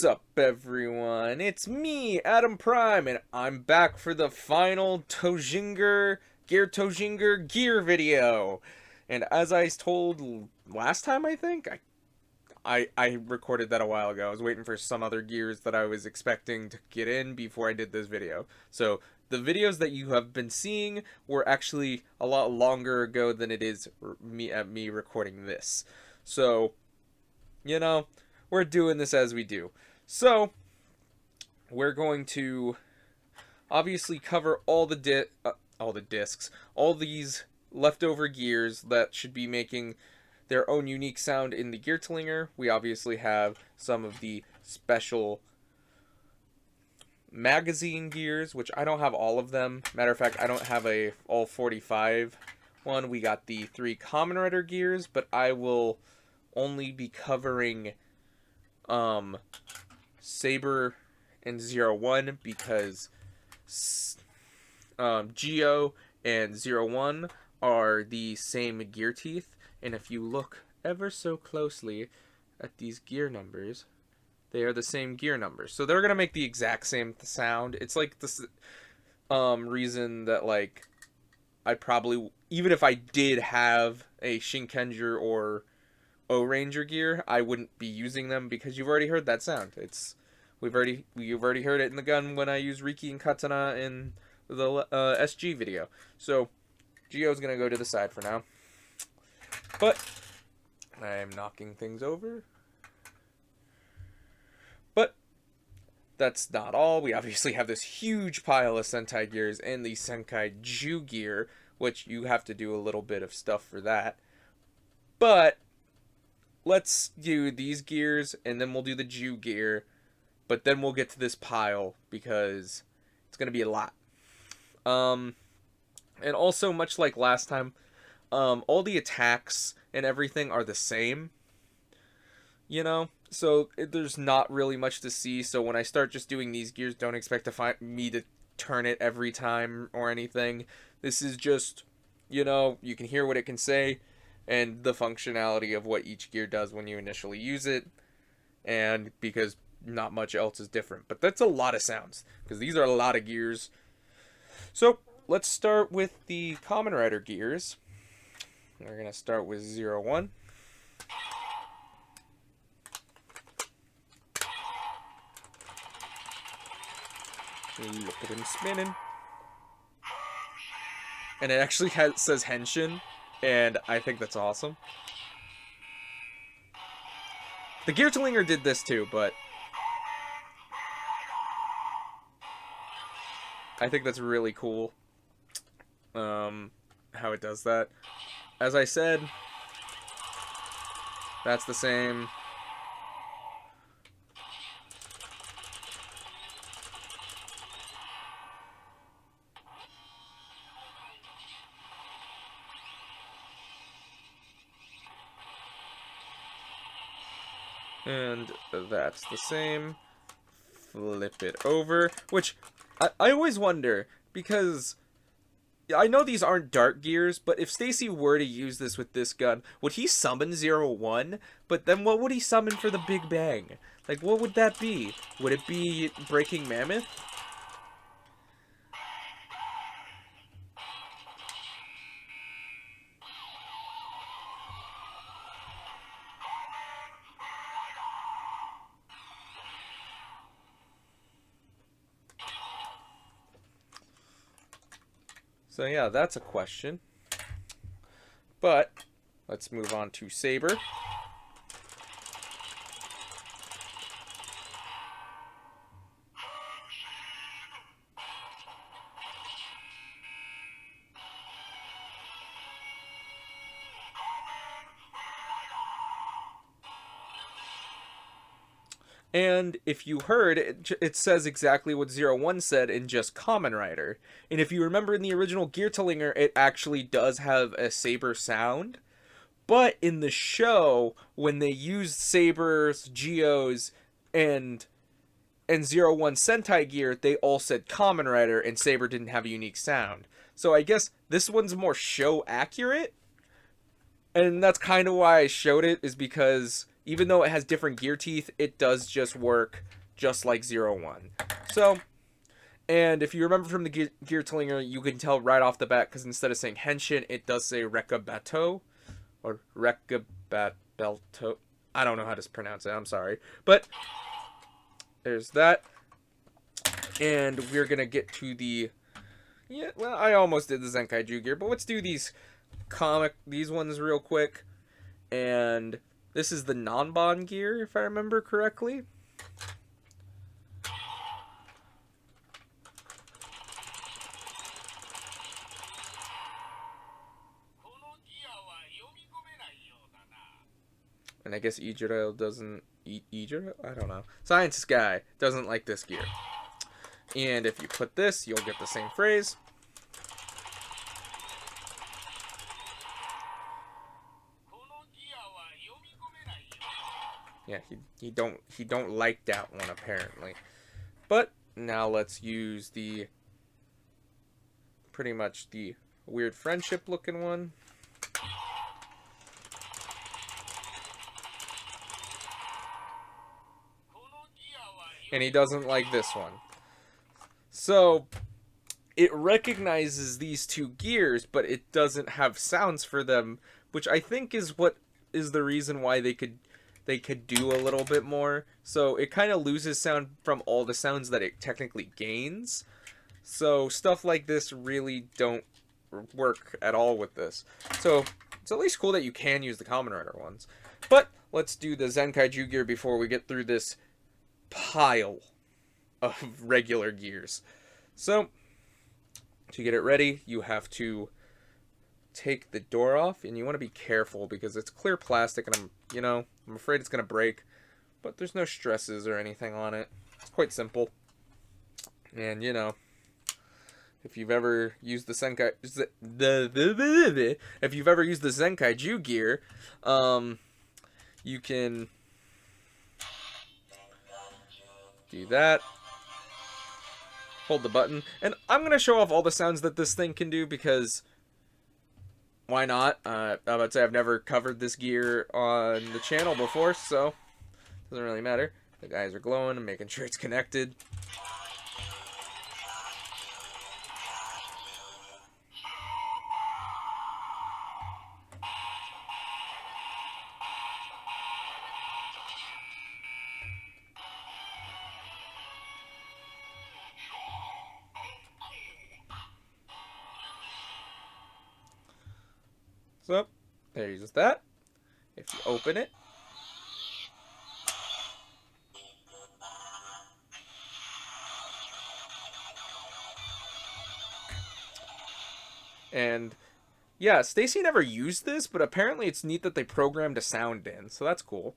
What's up, everyone? It's me, Adam Prime, and I'm back for the final Geartozinger Gear video. And as I told last time, I think I recorded that a while ago. I was waiting for some other gears that I was expecting to get in before I did this video. So the videos that you have been seeing were actually a lot longer ago than it is me recording this. So, you know, we're doing this as we do. So, we're going to obviously cover all the discs, all these leftover gears that should be making their own unique sound in the Geartozinger. We obviously have some of the special magazine gears, which I don't have all of them. Matter of fact, I don't have a all 45 one. We got the 3 Kamen Rider gears, but I will only be covering Saber and 01 because Geo and 01 are the same gear teeth, and if you look ever so closely at these gear numbers, they are the same gear numbers, so they're gonna make the exact same sound. It's like this reason that, like, I probably, even if I did have a Senkaijer or Ranger gear, I wouldn't be using them because you've already heard that sound. You've already heard it in the gun when I use Riki and Katana in the SG video. So Geo's gonna go to the side for now, but I am knocking things over. But that's not all. We obviously have this huge pile of Sentai gears and the Zenkaiger gear, which you have to do a little bit of stuff for that. But let's do these gears, and then we'll do the Jew gear, but then we'll get to this pile, because it's going to be a lot. And also, much like last time, all the attacks and everything are the same, you know? So there's not really much to see, so when I start just doing these gears, don't expect to find me to turn it every time or anything. This is just, you know, you can hear what it can say, and the functionality of what each gear does when you initially use it, and because not much else is different. But that's a lot of sounds, because these are a lot of gears. So let's start with the Kamen Rider gears. We're going to start with 01. Look at him spinning. And it actually says Henshin, and I think that's awesome. The Geartozinger did this too, but I think that's really cool, how it does that. As I said, that's the same. And that's the same. Flip it over. Which, I always wonder, because I know these aren't dark gears, but if Stacy were to use this with this gun, would he summon 01? But then what would he summon for the Big Bang? Like, what would that be? Would it be Breaking Mammoth? So yeah, that's a question. But let's move on to Saber. And if you heard, it says exactly what 01 said in just Kamen Rider. And if you remember in the original Geartozinger, it actually does have a Saber sound. But in the show, when they used Sabers, Geos, and 01 Sentai gear, they all said Kamen Rider, and Saber didn't have a unique sound. So I guess this one's more show accurate. And that's kind of why I showed it, is because even though it has different gear teeth, it does just work just like 01. So, and if you remember from the Geartozinger, you can tell right off the bat, because instead of saying Henshin, it does say Rekabato, or Rekabato. I don't know how to pronounce it, I'm sorry. But, there's that. And we're going to get to the... Yeah, well, I almost did the Zenkaiger Gear, but let's do these ones real quick. And this is the Nonbond gear, if I remember correctly. And I guess Euger doesn't... Euger? I don't know. Science guy doesn't like this gear. And if you put this, you'll get the same phrase. Yeah, he don't like that one apparently. But now let's use the pretty much the weird friendship looking one. And he doesn't like this one. So it recognizes these two gears, but it doesn't have sounds for them, which I think is what is the reason why they could do a little bit more. So it kind of loses sound from all the sounds that it technically gains. So stuff like this really don't work at all with this. So it's at least cool that you can use the Kamen Rider ones. But let's do the Zenkaiger Gear before we get through this pile of regular gears. So to get it ready, you have to take the door off, and you want to be careful because it's clear plastic, and I'm afraid it's gonna break, but there's no stresses or anything on it. It's quite simple. And if you've ever used the Zenkaiger Gear, you can do that. Hold the button, and I'm gonna show off all the sounds that this thing can do because why not? I'm about to say I've never covered this gear on the channel before, so it doesn't really matter. The guys are glowing and making sure it's connected. So, there's that. If you open it, and yeah, Stacy never used this, but apparently it's neat that they programmed a sound in, so that's cool.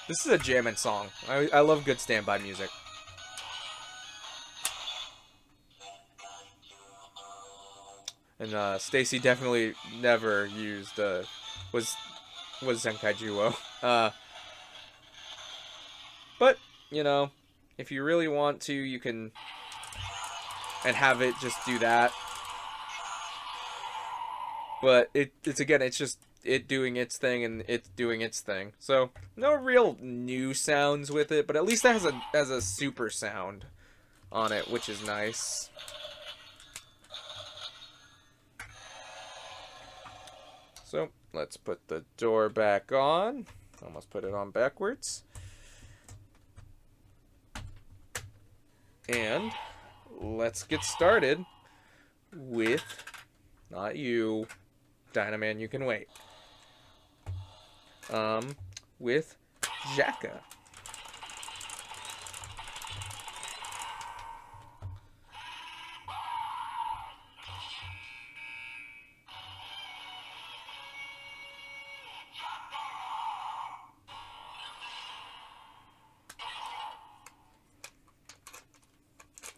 This is a jamming song. I love good standby music. And Stacy definitely never used was Zenkaijuo. But if you really want to, you can and have it just do that. But it's just it doing its thing and it's doing its thing. So no real new sounds with it, but at least it has a super sound on it, which is nice. So let's put the door back on. Almost put it on backwards. And let's get started with, not you, Dynaman, you can wait. With Jaka.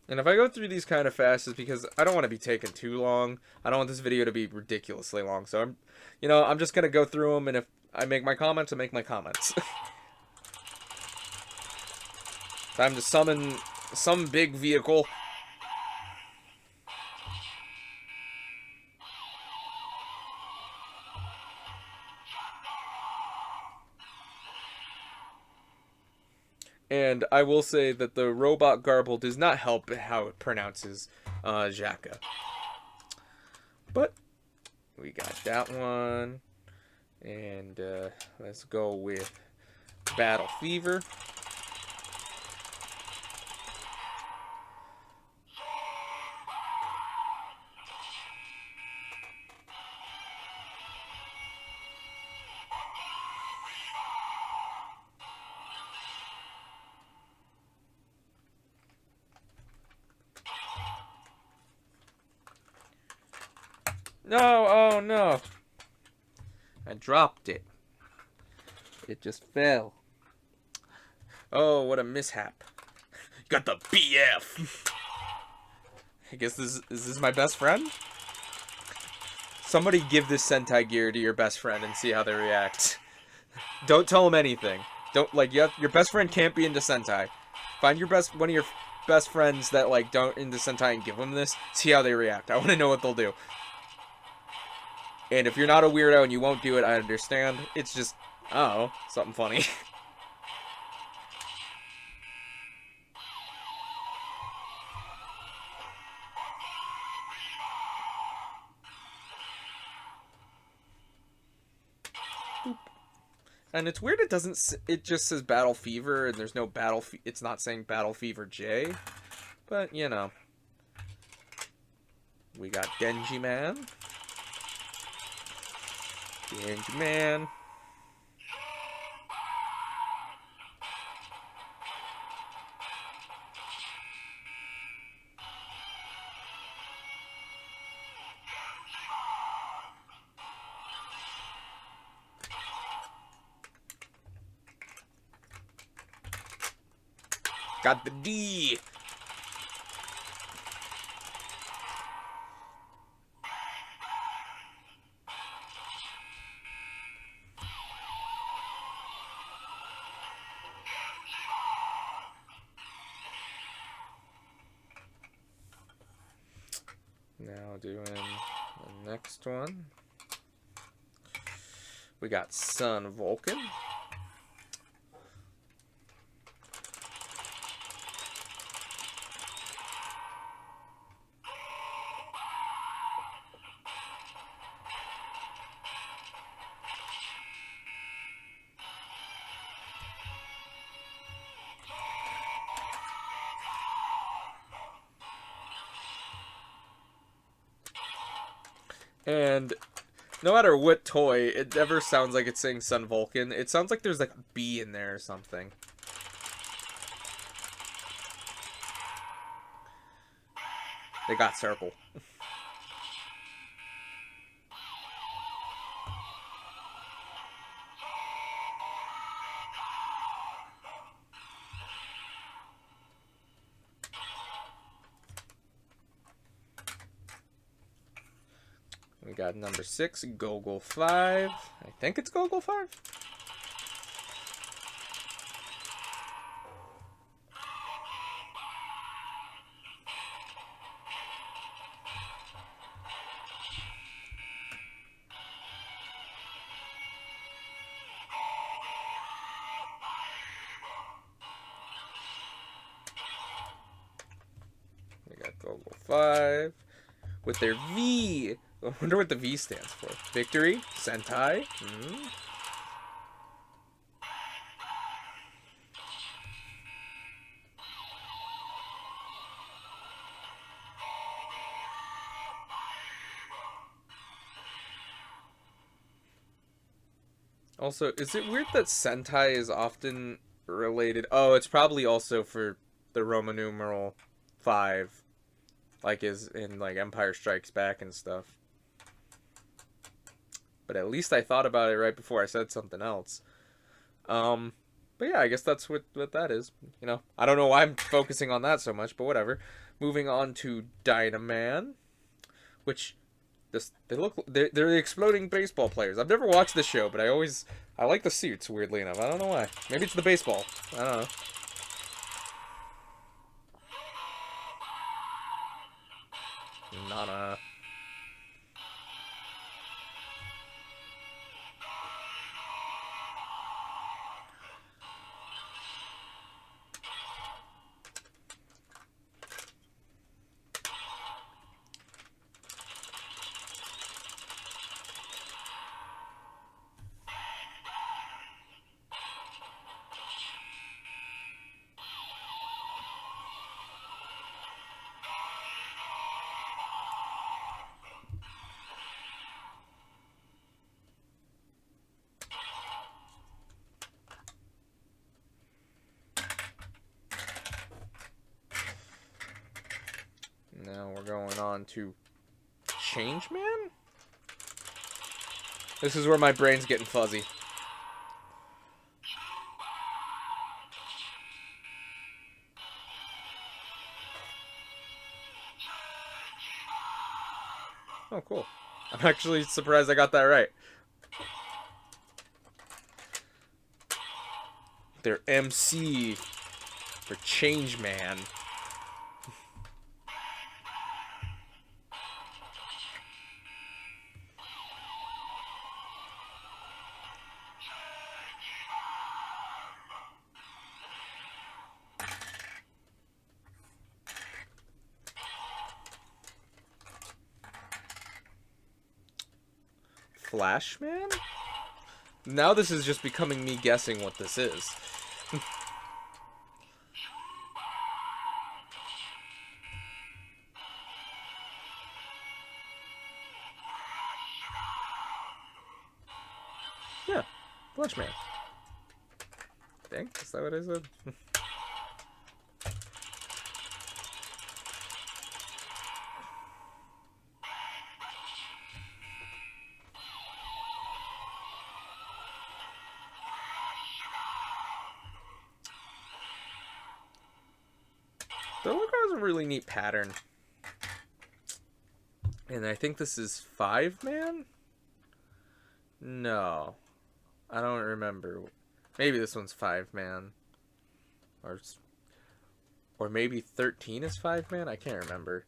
And if I go through these kind of fast, it's because I don't want to be taking too long. I don't want this video to be ridiculously long. So I'm just gonna go through them, and if I make my comments, I make my comments. Time to summon some big vehicle. And I will say that the robot garble does not help how it pronounces Jaka. But we got that one. And let's go with Battle Fever. No, oh no. I dropped it. It just fell. Oh, what a mishap. You got the BF. I guess is this my best friend? Somebody give this Sentai gear to your best friend and see how they react. Don't tell them anything. Don't, like, your best friend can't be into Sentai. Find one of your best friends that, like, don't into Sentai and give them this. See how they react. I want to know what they'll do. And if you're not a weirdo and you won't do it, I understand. It's just, oh, something funny. And it's weird it doesn't, it just says Battle Fever and there's no it's not saying Battle Fever J. But, you know. We got Denji Man. Denji Man. Got the D. Now doing the next one. We got Sun Vulcan. And no matter what toy, it never sounds like it's saying Sun Vulcan. It sounds like there's like a B in there or something. They got circle. We got number 6, Gogol 5. I think it's Gogol 5. We got Gogol 5 with their V. I wonder what the V stands for. Victory? Sentai? Also, is it weird that Sentai is often related? Oh, it's probably also for the Roman numeral 5. Like is in like Empire Strikes Back and stuff. But at least I thought about it right before I said something else. But yeah, I guess that's what that is. You know, I don't know why I'm focusing on that so much, but whatever. Moving on to Dynaman, which they're the exploding baseball players. I've never watched the show, but I like the suits. Weirdly enough, I don't know why. Maybe it's the baseball. I don't know. Nana. on to Changeman? This is where my brain's getting fuzzy. Oh, cool. I'm actually surprised I got that right. Their MC for Changeman. Flashman? Now this is just becoming me guessing what this is. Yeah, Flashman. Dang, is that what I said? The logo has a really neat pattern. And I think this is 5-man? No. I don't remember. Maybe this one's 5-man. Or maybe 13 is 5-man? I can't remember.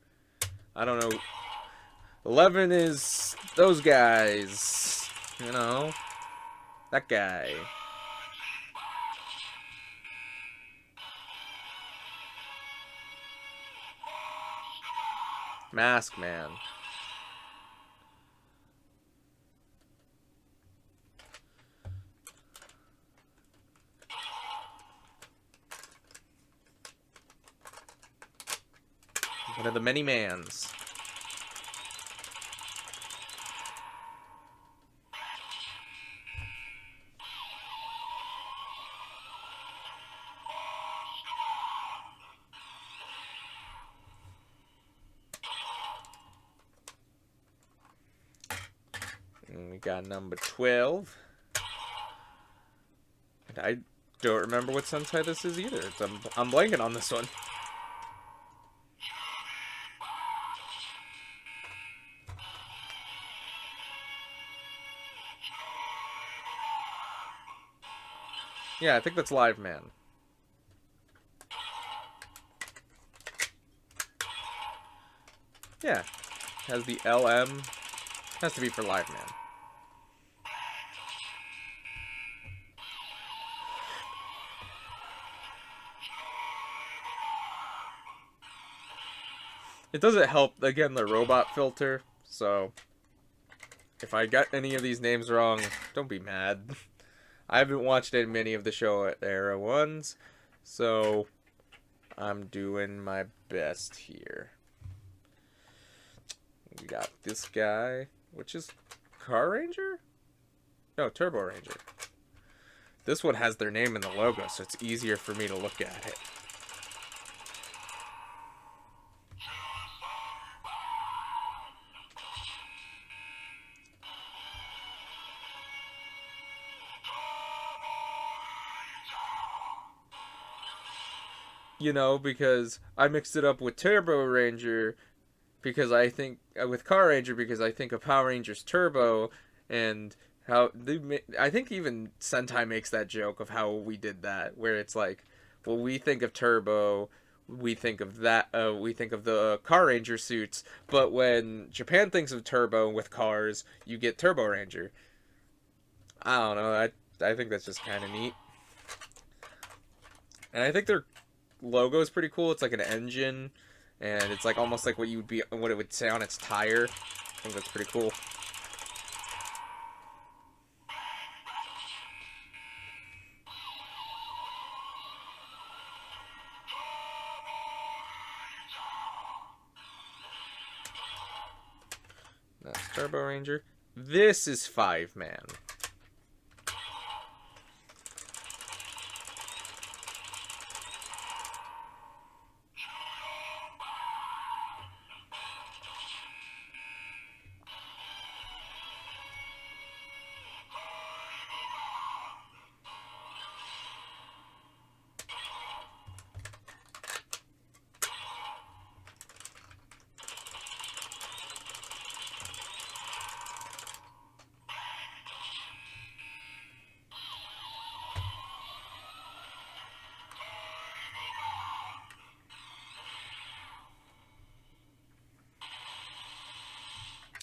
I don't know. 11 is those guys. You know? That guy. Mask Man. One of the many mans. And we got number 12. And I don't remember what Sentai this is either. I'm blanking on this one. Yeah, I think that's Live Man. Yeah. Has the LM. Has to be for Live Man. It doesn't help, again, the robot filter, so if I got any of these names wrong, don't be mad. I haven't watched many of the show era ones, so I'm doing my best here. We got this guy, which is Car Ranger? No, Turbo Ranger. This one has their name in the logo, so it's easier for me to look at it. You know, because I mixed it up with Turbo Ranger because I think with Car Ranger because I think of Power Rangers Turbo and how I think even Sentai makes that joke of how we did that, where it's like, well, we think of Turbo, we think of that, we think of the Car Ranger suits, but when Japan thinks of Turbo with cars, you get Turbo Ranger. I don't know. I think that's just kind of neat, and I think their logo is pretty cool. It's like an engine, and it's like almost like what it would say on its tire. I think that's pretty cool. That's Turbo Ranger. This is 5-man.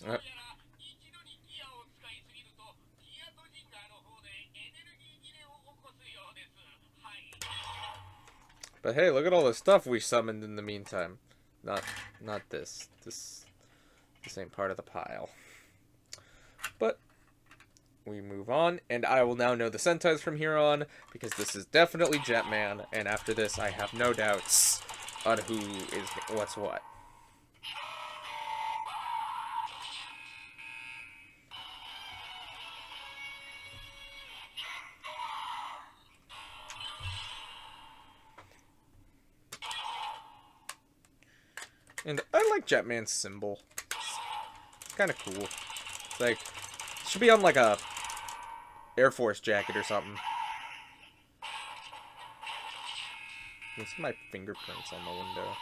Uh, But hey, look at all the stuff we summoned in the meantime. Not, not this. This ain't part of the pile. But we move on, and I will now know the Sentais from here on, because this is definitely Jetman, and after this I have no doubts on who is what's what. And I like Jetman's symbol. It's kind of cool. It's like, it should be on like a Air Force jacket or something. You can see my fingerprints on the window.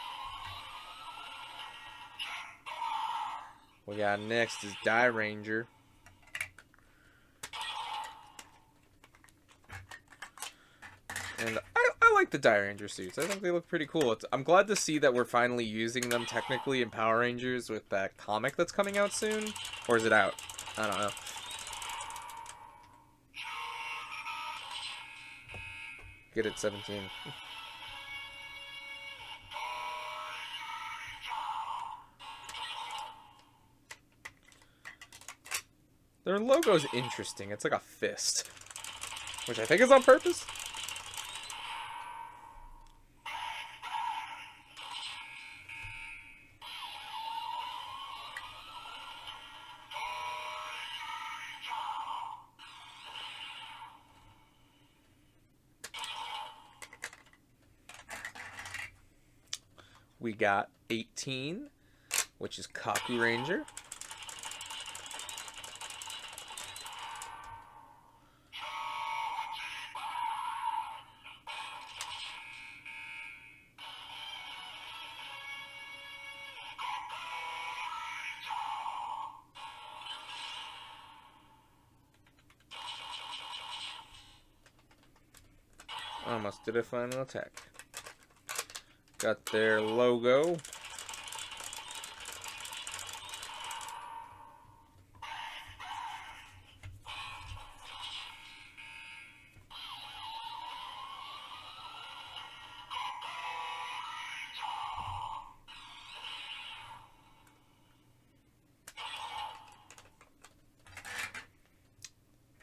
We got next is Ranger. And I like the Ranger suits. I think they look pretty cool. I'm glad to see that we're finally using them technically in Power Rangers with that comic that's coming out soon. Or is it out? I don't know. Get it, 17. Their logo's interesting. It's like a fist. Which I think is on purpose. We got 18, which is Kaku Ranger. Almost did a final attack. Got their logo.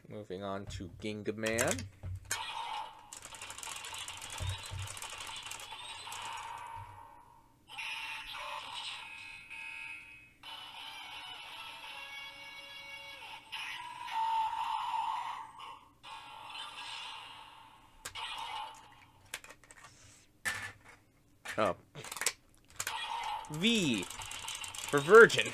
Moving on to Gingaman. Oh. V for Virgin.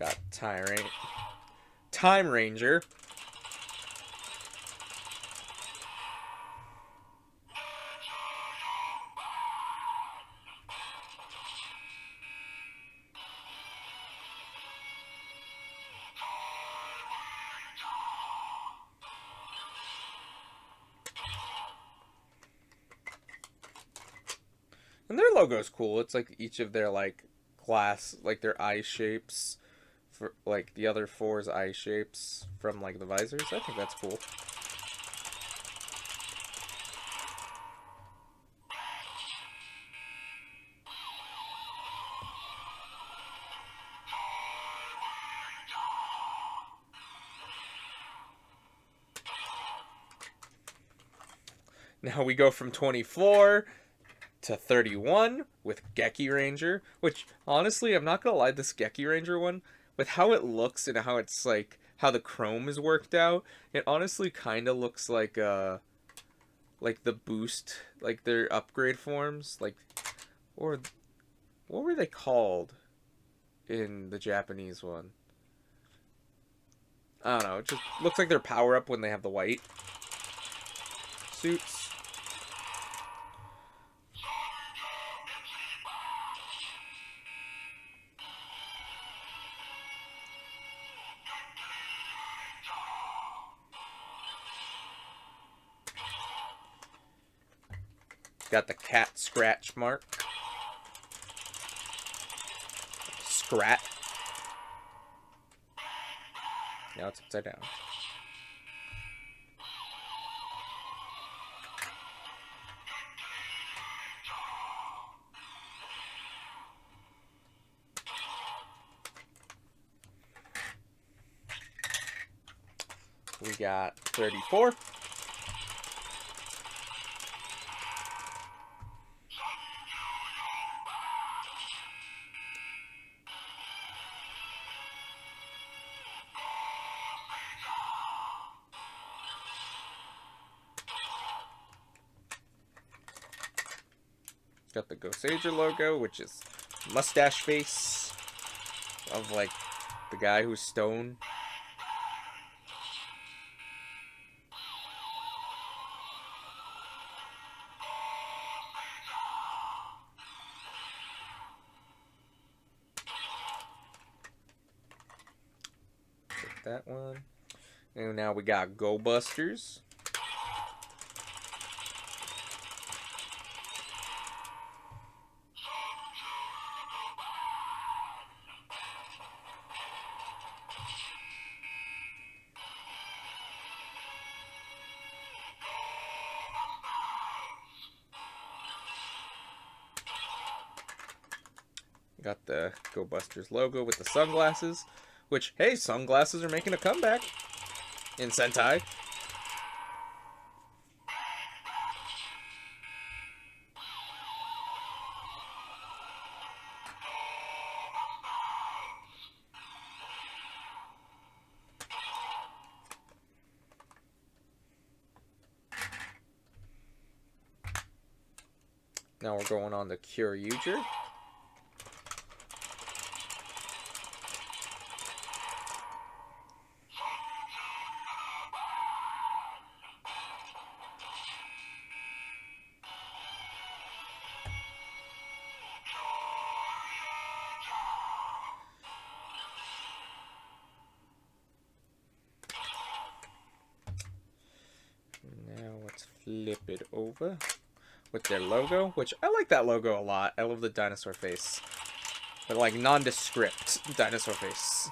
Got Time Ranger. And their logo's cool. It's like each of their like glass, like their eye shapes, for like the other four's eye shapes from like the visors. I think that's cool. Now we go from 24 to 31 with Geki Ranger, which honestly, I'm not gonna lie, this Geki Ranger one, with how it looks and how it's like how the chrome is worked out, it honestly kind of looks like the boost, like their upgrade forms, like, or what were they called in the Japanese one? I don't know. It just looks like their power up when they have the white suits. Got the cat scratch mark. Scrat. Now it's upside down. We got 34. Got the Ghostage logo, which is mustache face of like the guy who's stone. Take that one. And now we got Ghostbusters. Got the Ghostbusters logo with the sunglasses, which, hey, sunglasses are making a comeback in Sentai. Now we're going on the Euger. Now let's flip it over with their logo, which I like that logo a lot. I love the dinosaur face, but like nondescript dinosaur face.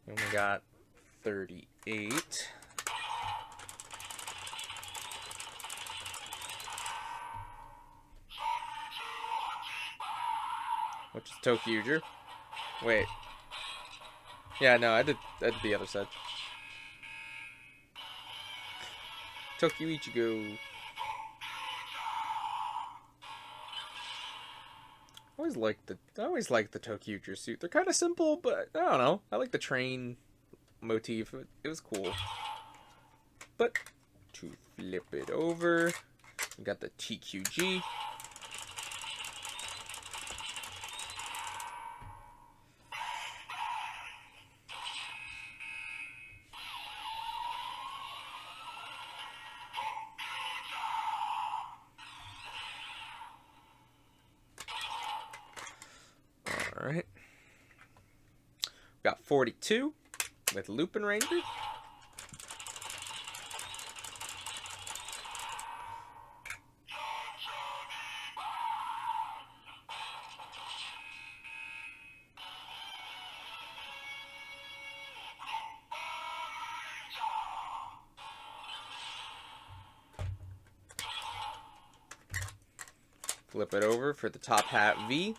And we got 38. Which is Euger. Wait. Yeah, no, I did the other side. Ichigo. I always liked the Euger suit. They're kind of simple, but I don't know. I like the train motif. It was cool. But to flip it over, we got the TQG. Alright. Got 42 with Luffy Ranger. Flip it over for the top hat V.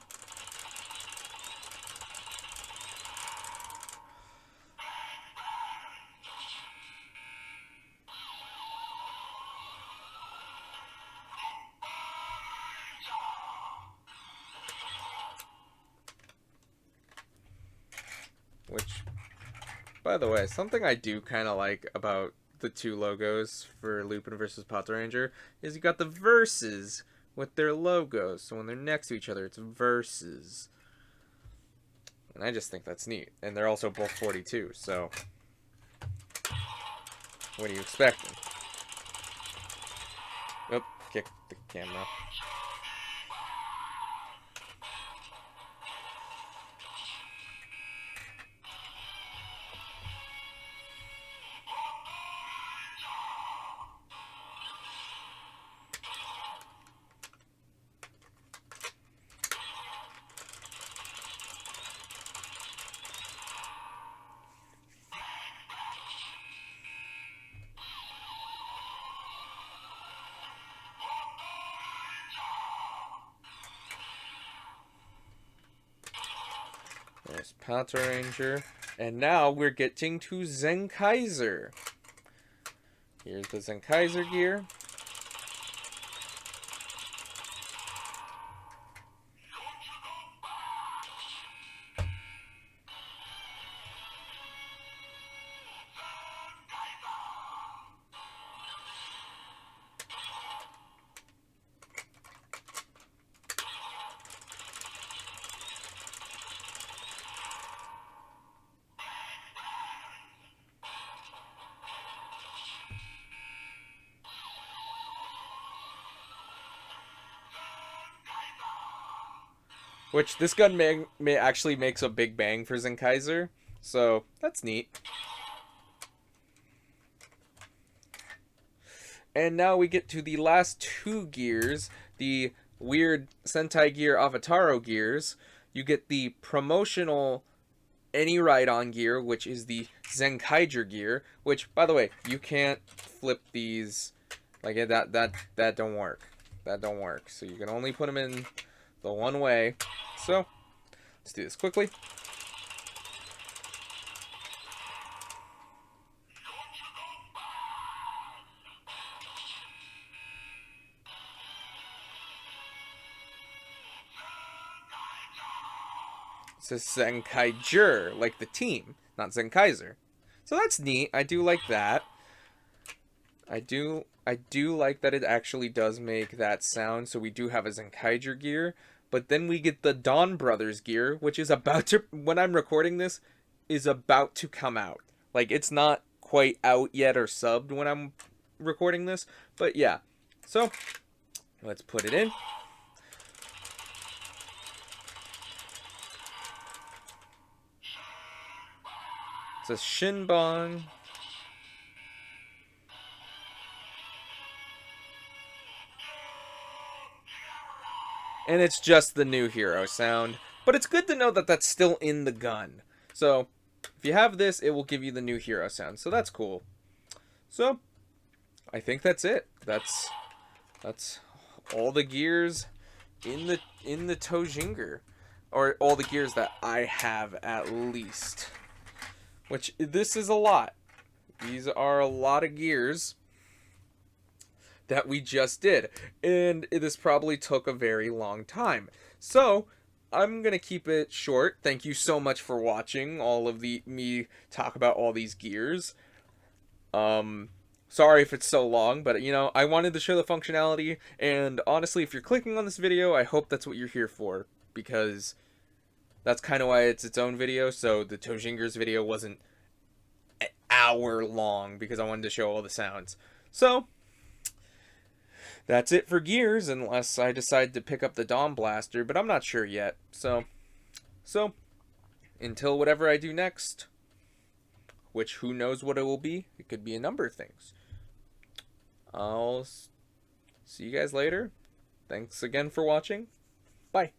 Which, by the way, something I do kind of like about the two logos for Lupin versus Potter Ranger is you got the verses with their logos. So when they're next to each other, it's verses. And I just think that's neat. And they're also both 42, so what are you expecting? Oh, kick the camera. There's Kamen Ranger. And now we're getting to Zenkaijer. Here's the Zenkaijer gear. Which this gun may actually makes a big bang for Zenkaijer, so that's neat. And now we get to the last two gears, the weird Senkaijer Avataro gears. You get the promotional any ride-on gear, which is the Zenkaijer gear, which, by the way, you can't flip these like that don't work. That don't work. So you can only put them in the one way. So let's do this quickly. It says Senkaijer, like the team, not Zenkaijer. So that's neat. I do like that. I do like that it actually does make that sound. So we do have a Zenkaijer gear, but then we get the Dawn Brothers gear, which is about to, when I'm recording this, is about to come out. Like, it's not quite out yet or subbed when I'm recording this, but yeah. So let's put it in. It's a Shinbon. And it's just the new hero sound. But it's good to know that that's still in the gun. So, if you have this, it will give you the new hero sound. So that's cool. So, I think that's it. That's all the gears in the Geartozinger. Or all the gears that I have, at least. Which, this is a lot. These are a lot of gears that we just did. And this probably took a very long time. So, I'm going to keep it short. Thank you so much for watching all of me talk about all these gears. Sorry if it's so long, but, you know, I wanted to show the functionality. And honestly, if you're clicking on this video, I hope that's what you're here for. Because that's kind of why it's its own video. So the Geartozingers video wasn't an hour long because I wanted to show all the sounds. So that's it for gears, unless I decide to pick up the Dawn Blaster, but I'm not sure yet. So until whatever I do next, which who knows what it will be, it could be a number of things. I'll see you guys later. Thanks again for watching. Bye.